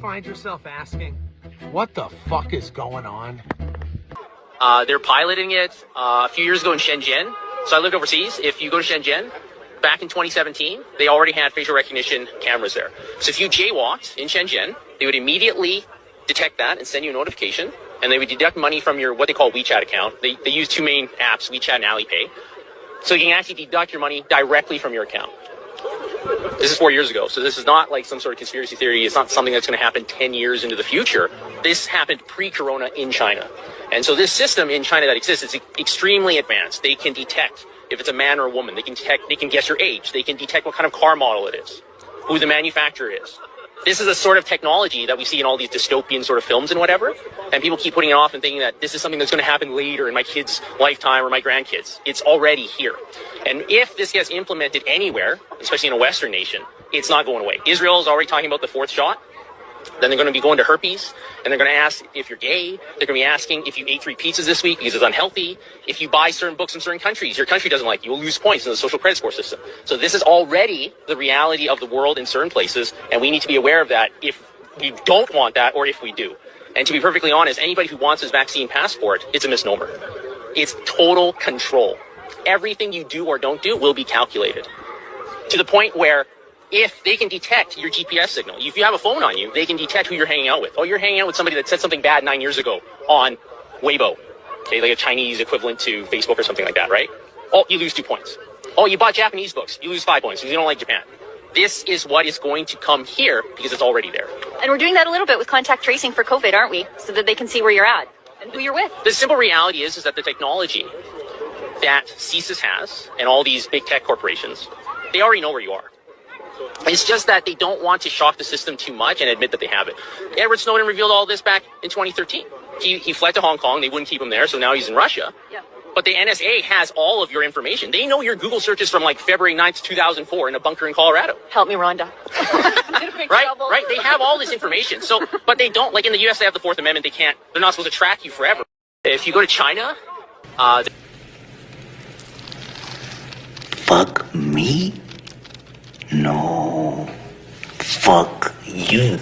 Find yourself asking, what the fuck is going on? They're piloting it a few years ago in Shenzhen. So I lived overseas. If you go to Shenzhen, back in 2017, they already had facial recognition cameras there. So if you jaywalked in Shenzhen, they would immediately detect that and send you a notification, and they would deduct money from your what they call WeChat account. They use two main apps, WeChat and Alipay. So you can actually deduct your money directly from your account. This is 4 years ago, so this is not like some sort of conspiracy theory. It's not something that's going to happen 10 years into the future. This happened pre-corona in China. And so this system in China that exists is extremely advanced. They can detect if it's a man or a woman. They can guess your age. They can detect what kind of car model it is, who the manufacturer is. This is a sort of technology that we see in all these dystopian sort of films and whatever. And people keep putting it off and thinking that this is something that's going to happen later in my kid's lifetime or my grandkids. It's already here. And if this gets implemented anywhere, especially in a Western nation, it's not going away. Israel is already talking about the fourth shot. Then they're going to be going to herpes, and they're going to ask if you're gay. They're going to be asking if you ate 3 pizzas this week because it's unhealthy. If you buy certain books in certain countries, your country doesn't like you, you'll lose points in the social credit score system. So this is already the reality of the world in certain places, and we need to be aware of that if we don't want that or if we do. And to be perfectly honest, anybody who wants this vaccine passport, it's a misnomer. It's total control. Everything you do or don't do will be calculated to the point where if they can detect your GPS signal, if you have a phone on you, they can detect who you're hanging out with. Oh, you're hanging out with somebody that said something bad 9 years ago on Weibo, okay, like a Chinese equivalent to Facebook or something like that, right? Oh, you lose 2 points. Oh, you bought Japanese books, you lose 5 points because you don't like Japan. This is what is going to come here because it's already there. And we're doing that a little bit with contact tracing for COVID, aren't we? So that they can see where you're at and who you're with. The simple reality is that the technology that CSIS has and all these big tech corporations, they already know where you are. It's just that they don't want to shock the system too much and admit that they have it. Edward Snowden revealed all this back in 2013. He fled to Hong Kong. They wouldn't keep him there, so now he's in Russia. Yeah. But the NSA has all of your information. They know your Google searches from like February 9th, 2004 in a bunker in Colorado. Help me, Rhonda. Right? They have all this information. So, but they don't, like in the US, they have the Fourth Amendment. They're not supposed to track you forever. If you go to China, Fuck me? No. Fuck you.